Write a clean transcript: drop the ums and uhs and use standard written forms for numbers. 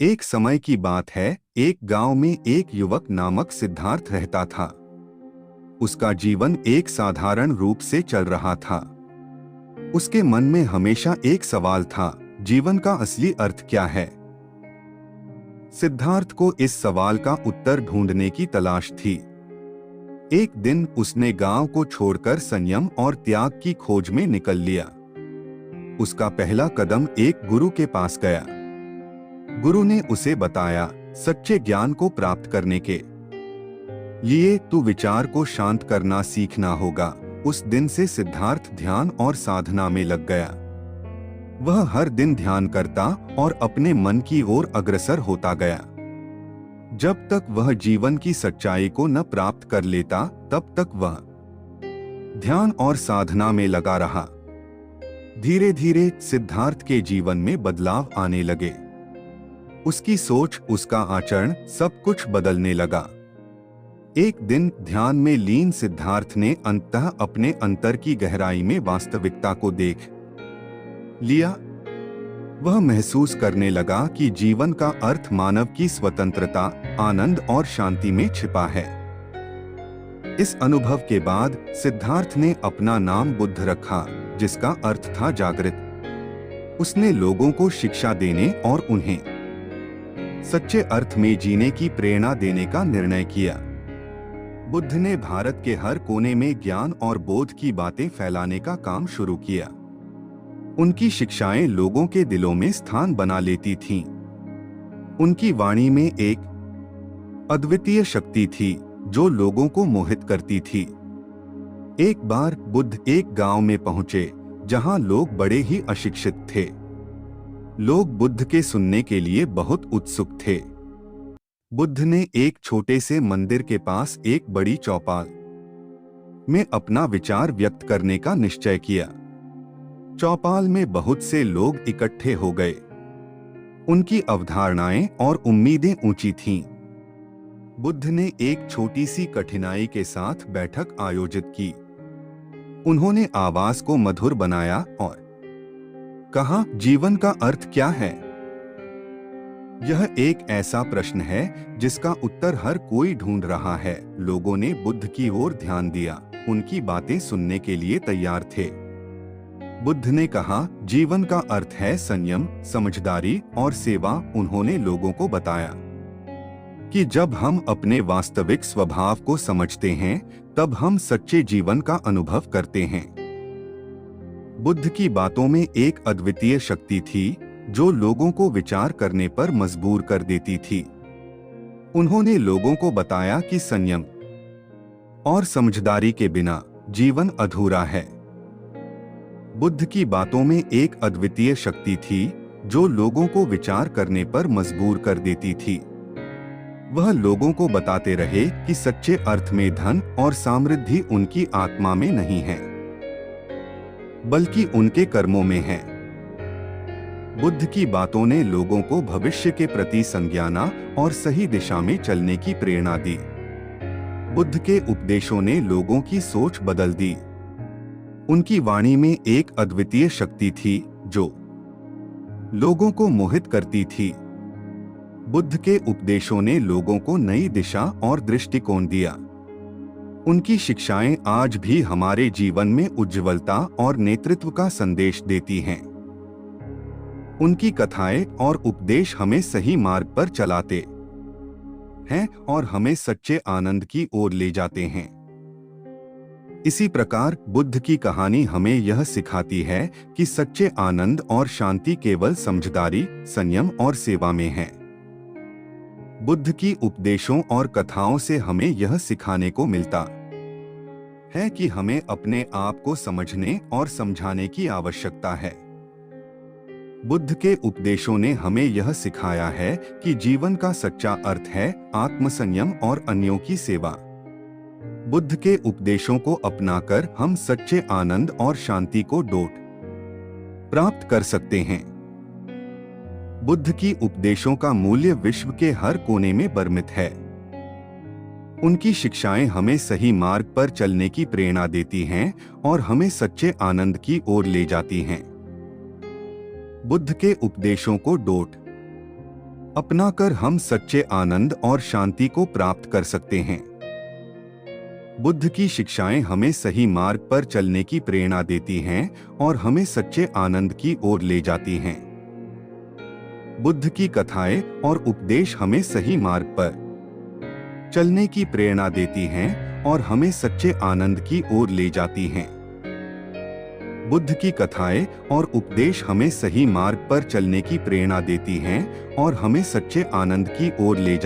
एक समय की बात है, एक गांव में एक युवक नामक सिद्धार्थ रहता था। उसका जीवन एक साधारण रूप से चल रहा था। उसके मन में हमेशा एक सवाल था, जीवन का असली अर्थ क्या है। सिद्धार्थ को इस सवाल का उत्तर ढूंढने की तलाश थी। एक दिन उसने गांव को छोड़कर संयम और त्याग की खोज में निकल लिया। उसका पहला कदम एक गुरु के पास गया। गुरु ने उसे बताया, सच्चे ज्ञान को प्राप्त करने के लिए तू विचार को शांत करना सीखना होगा। उस दिन से सिद्धार्थ ध्यान और साधना में लग गया। वह हर दिन ध्यान करता और अपने मन की ओर अग्रसर होता गया। जब तक वह जीवन की सच्चाई को न प्राप्त कर लेता, तब तक वह ध्यान और साधना में लगा रहा। धीरे धीरे सिद्धार्थ के जीवन में बदलाव आने लगे। उसकी सोच, उसका आचरण, सब कुछ बदलने लगा। एक दिन ध्यान में लीन सिद्धार्थ ने अंततः अपने अंतर की गहराई में वास्तविकता को देख लिया। वह महसूस करने लगा कि जीवन का अर्थ मानव की स्वतंत्रता, आनंद और शांति में छिपा है। इस अनुभव के बाद सिद्धार्थ ने अपना नाम बुद्ध रखा, जिसका अर्थ था जागृत। उसने लोगों को शिक्षा देने और उन्हें सच्चे अर्थ में जीने की प्रेरणा देने का निर्णय किया। बुद्ध ने भारत के हर कोने में ज्ञान और बोध की बातें फैलाने का काम शुरू किया। उनकी शिक्षाएं लोगों के दिलों में स्थान बना लेती थीं। उनकी वाणी में एक अद्वितीय शक्ति थी जो लोगों को मोहित करती थी। एक बार बुद्ध एक गांव में पहुंचे जहां लोग बड़े ही अशिक्षित थे। लोग बुद्ध के सुनने के लिए बहुत उत्सुक थे। बुद्ध ने एक छोटे से मंदिर के पास एक बड़ी चौपाल में अपना विचार व्यक्त करने का निश्चय किया। चौपाल में बहुत से लोग इकट्ठे हो गए। उनकी अवधारणाएं और उम्मीदें ऊंची थीं। बुद्ध ने एक छोटी सी कठिनाई के साथ बैठक आयोजित की। उन्होंने आवाज को मधुर बनाया और कहा, जीवन का अर्थ क्या है? यह एक ऐसा प्रश्न है जिसका उत्तर हर कोई ढूंढ रहा है। लोगों ने बुद्ध की ओर ध्यान दिया, उनकी बातें सुनने के लिए तैयार थे। बुद्ध ने कहा, जीवन का अर्थ है संयम, समझदारी और सेवा। उन्होंने लोगों को बताया कि जब हम अपने वास्तविक स्वभाव को समझते हैं, तब हम सच्चे जीवन का अनुभव करते हैं। बुद्ध की बातों में एक अद्वितीय शक्ति थी जो लोगों को विचार करने पर मजबूर कर देती थी। उन्होंने लोगों को बताया कि संयम और समझदारी के बिना जीवन अधूरा है। बुद्ध की बातों में एक अद्वितीय शक्ति थी जो लोगों को विचार करने पर मजबूर कर देती थी। वह लोगों को बताते रहे कि सच्चे अर्थ में धन और समृद्धि उनकी आत्मा में नहीं है, बल्कि उनके कर्मों में है। बुद्ध की बातों ने लोगों को भविष्य के प्रति संज्ञाना और सही दिशा में चलने की प्रेरणा दी। बुद्ध के उपदेशों ने लोगों की सोच बदल दी। उनकी वाणी में एक अद्वितीय शक्ति थी जो लोगों को मोहित करती थी। बुद्ध के उपदेशों ने लोगों को नई दिशा और दृष्टिकोण दिया। उनकी शिक्षाएं आज भी हमारे जीवन में उज्ज्वलता और नेतृत्व का संदेश देती हैं। उनकी कथाएं और उपदेश हमें सही मार्ग पर चलाते हैं और हमें सच्चे आनंद की ओर ले जाते हैं। इसी प्रकार बुद्ध की कहानी हमें यह सिखाती है कि सच्चे आनंद और शांति केवल समझदारी, संयम और सेवा में है। बुद्ध की उपदेशों और कथाओं से हमें यह सिखाने को मिलता है कि हमें अपने आप को समझने और समझाने की आवश्यकता है। बुद्ध के उपदेशों ने हमें यह सिखाया है कि जीवन का सच्चा अर्थ है आत्मसंयम और अन्यों की सेवा। बुद्ध के उपदेशों को अपनाकर हम सच्चे आनंद और शांति को प्राप्त कर सकते हैं। बुद्ध की उपदेशों का मूल्य विश्व के हर कोने में बरमित है। उनकी शिक्षाएं हमें सही मार्ग पर चलने की प्रेरणा देती हैं और हमें सच्चे आनंद की ओर ले जाती हैं। बुद्ध के उपदेशों को अपनाकर हम सच्चे आनंद और शांति को प्राप्त कर सकते हैं। बुद्ध की शिक्षाएं हमें सही मार्ग पर चलने की प्रेरणा देती हैं और हमें सच्चे आनंद की ओर ले जाती हैं। बुद्ध की कथाएं और उपदेश हमें सही मार्ग पर चलने की प्रेरणा देती हैं और हमें सच्चे आनंद की ओर ले जाती हैं। बुद्ध की कथाएं और उपदेश हमें सही मार्ग पर चलने की प्रेरणा देती हैं और हमें सच्चे आनंद की ओर ले